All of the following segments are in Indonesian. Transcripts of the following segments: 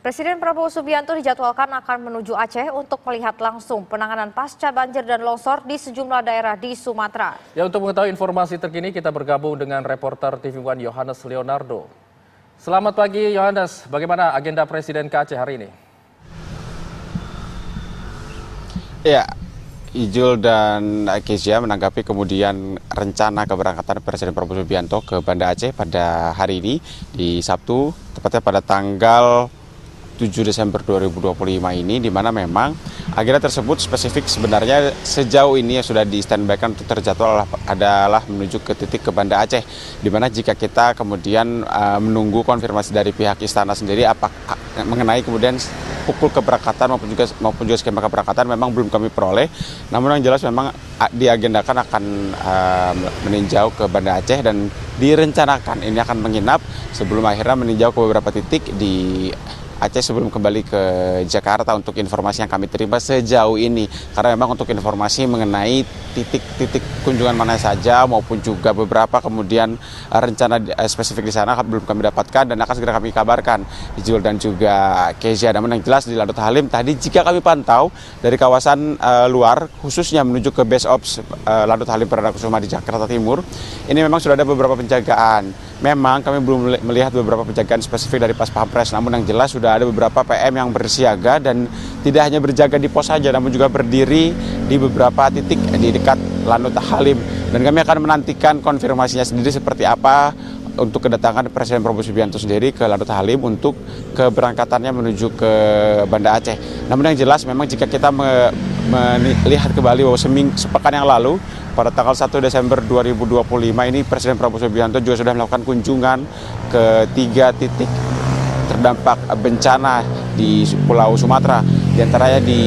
Presiden Prabowo Subianto dijadwalkan akan menuju Aceh untuk melihat langsung penanganan pasca banjir dan longsor di sejumlah daerah di Sumatera. Ya, untuk mengetahui informasi terkini kita bergabung dengan reporter TV One Yohanes Leonardo. Selamat pagi Yohanes, bagaimana agenda Presiden ke Aceh hari ini? Ya, Ijul dan Kezia menanggapi kemudian rencana keberangkatan Presiden Prabowo Subianto ke Banda Aceh pada hari ini di Sabtu, tepatnya pada tanggal 7 Desember 2025 ini, di mana memang agenda tersebut spesifik sebenarnya sejauh ini yang sudah di standby-kan untuk terjadwal adalah menuju ke titik ke Banda Aceh, di mana jika kita kemudian menunggu konfirmasi dari pihak istana sendiri mengenai kemudian pukul keberangkatan maupun juga skema keberangkatan memang belum kami peroleh. Namun yang jelas memang diagendakan akan meninjau ke Banda Aceh dan direncanakan ini akan menginap sebelum akhirnya meninjau ke beberapa titik di Aceh sebelum kembali ke Jakarta untuk informasi yang kami terima sejauh ini. Karena memang untuk informasi mengenai titik-titik kunjungan mana saja maupun juga beberapa kemudian rencana spesifik di sana belum kami dapatkan dan akan segera kami kabarkan Ijul dan juga Kezia. Namun yang jelas di Landut Halim tadi jika kami pantau dari kawasan luar khususnya menuju ke base ops Landut Halim Perdana Kusuma di Jakarta Timur, ini memang sudah ada beberapa penjagaan. Memang kami belum melihat beberapa penjagaan spesifik dari Pas Pampres, namun yang jelas sudah ada beberapa PM yang bersiaga dan tidak hanya berjaga di pos saja, namun juga berdiri di beberapa titik di dekat Landut Halim. Dan kami akan menantikan konfirmasinya sendiri seperti apa untuk kedatangan Presiden Prabowo Subianto sendiri ke Landut Halim untuk keberangkatannya menuju ke Banda Aceh. Namun yang jelas memang jika kita melihat kembali bahwa sepekan yang lalu pada tanggal 1 Desember 2025 ini Presiden Prabowo Subianto juga sudah melakukan kunjungan ke 3 titik terdampak bencana di Pulau Sumatera, di antaranya di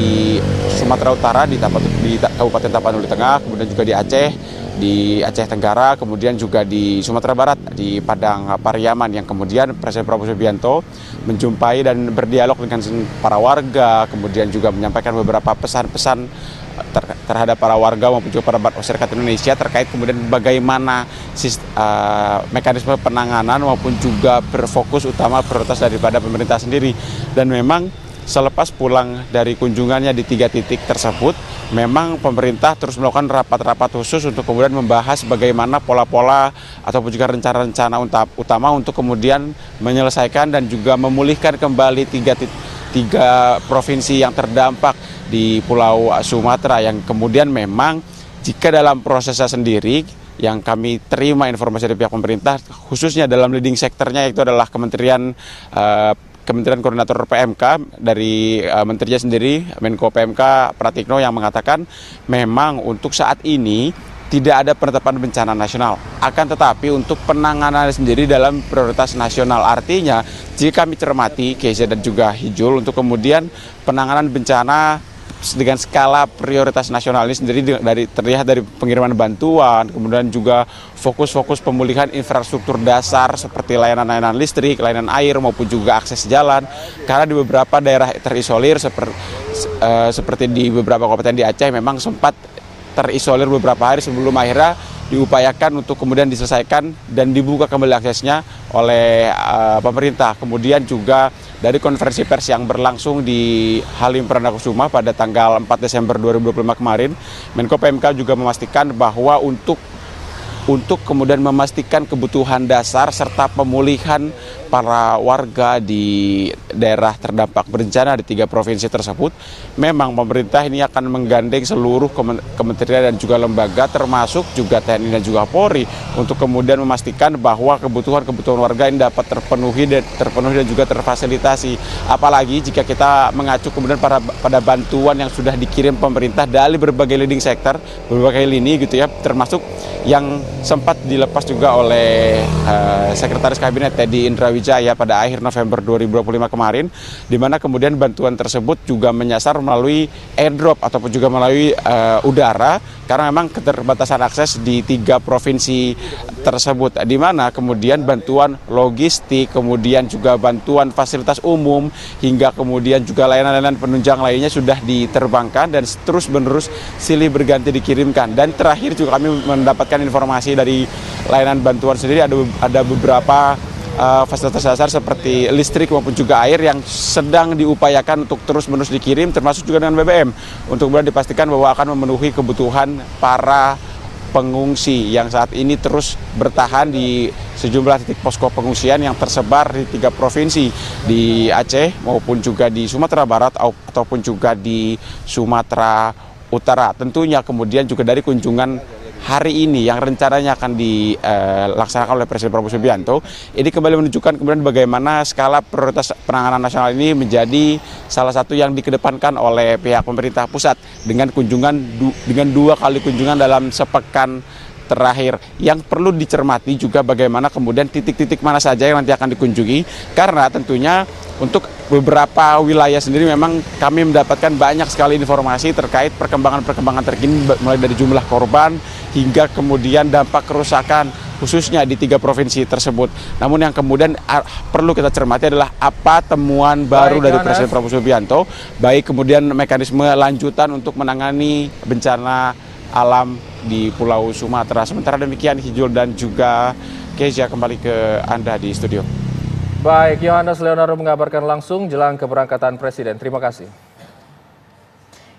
Sumatera Utara di Kabupaten Tapanuli Tengah, kemudian juga di Aceh Tenggara, kemudian juga di Sumatera Barat di Padang Pariaman, yang kemudian Presiden Prabowo Subianto menjumpai dan berdialog dengan para warga, kemudian juga menyampaikan beberapa pesan-pesan terhadap para warga maupun juga para masyarakat Indonesia terkait kemudian bagaimana mekanisme penanganan maupun juga berfokus utama prioritas daripada pemerintah sendiri. Dan memang selepas pulang dari kunjungannya di 3 titik tersebut, memang pemerintah terus melakukan rapat-rapat khusus untuk kemudian membahas bagaimana pola-pola ataupun juga rencana-rencana utama untuk kemudian menyelesaikan dan juga memulihkan kembali 3 provinsi yang terdampak di Pulau Sumatera, yang kemudian memang jika dalam prosesnya sendiri yang kami terima informasi dari pihak pemerintah khususnya dalam leading sektornya yaitu adalah Kementerian Koordinator PMK dari menterinya sendiri, Menko PMK Pratikno, yang mengatakan memang untuk saat ini tidak ada penetapan bencana nasional. Akan tetapi untuk penanganan sendiri dalam prioritas nasional. Artinya jika kami cermati Kezia dan juga Ijul, untuk kemudian penanganan bencana dengan skala prioritas nasional ini sendiri terlihat dari pengiriman bantuan, kemudian juga fokus pemulihan infrastruktur dasar seperti layanan listrik, layanan air maupun juga akses jalan. Karena di beberapa daerah terisolir seperti di beberapa kabupaten di Aceh memang sempat terisolir beberapa hari sebelum akhirnya diupayakan untuk kemudian diselesaikan dan dibuka kembali aksesnya oleh pemerintah. Kemudian juga dari konferensi pers yang berlangsung di Halim Perdana Kusuma pada tanggal 4 Desember 2025 kemarin, Menko PMK juga memastikan bahwa untuk kemudian memastikan kebutuhan dasar serta pemulihan para warga di daerah terdampak bencana di 3 provinsi tersebut, memang pemerintah ini akan menggandeng seluruh kementerian dan juga lembaga termasuk juga TNI dan juga Polri untuk kemudian memastikan bahwa kebutuhan warga ini dapat terpenuhi dan juga terfasilitasi. Apalagi jika kita mengacu kemudian pada bantuan yang sudah dikirim pemerintah dari berbagai leading sektor, berbagai lini gitu ya, termasuk yang sempat dilepas juga oleh Sekretaris Kabinet Teddy Indrawijaya pada akhir November 2025 kemarin, di mana kemudian bantuan tersebut juga menyasar melalui airdrop ataupun juga melalui udara, karena memang keterbatasan akses di 3 provinsi tersebut, di mana kemudian bantuan logistik, kemudian juga bantuan fasilitas umum, hingga kemudian juga layanan-layanan penunjang lainnya sudah diterbangkan dan terus-menerus silih berganti dikirimkan. Dan terakhir juga kami mendapatkan informasi dari layanan bantuan sendiri ada beberapa fasilitas dasar seperti listrik maupun juga air yang sedang diupayakan untuk terus-menerus dikirim, termasuk juga dengan BBM, untuk kemudian dipastikan bahwa akan memenuhi kebutuhan para pengungsi yang saat ini terus bertahan di sejumlah titik posko pengungsian yang tersebar di 3 provinsi, di Aceh maupun juga di Sumatera Barat ataupun juga di Sumatera Utara. Tentunya kemudian juga dari kunjungan hari ini yang rencananya akan dilaksanakan oleh Presiden Prabowo Subianto, ini kembali menunjukkan kemudian bagaimana skala prioritas penanganan nasional ini menjadi salah satu yang dikedepankan oleh pihak pemerintah pusat dengan dengan 2 kali kunjungan dalam sepekan terakhir. Yang perlu dicermati juga bagaimana kemudian titik-titik mana saja yang nanti akan dikunjungi, karena tentunya untuk beberapa wilayah sendiri memang kami mendapatkan banyak sekali informasi terkait perkembangan terkini mulai dari jumlah korban hingga kemudian dampak kerusakan khususnya di 3 provinsi tersebut. Namun yang kemudian perlu kita cermati adalah apa temuan baru dari Presiden Prabowo Subianto, baik kemudian mekanisme lanjutan untuk menangani bencana alam di Pulau Sumatera. Sementara demikian, Hijul dan juga Kezia kembali ke Anda di studio. Baik, Yohanes Leonardo mengabarkan langsung jelang keberangkatan Presiden. Terima kasih.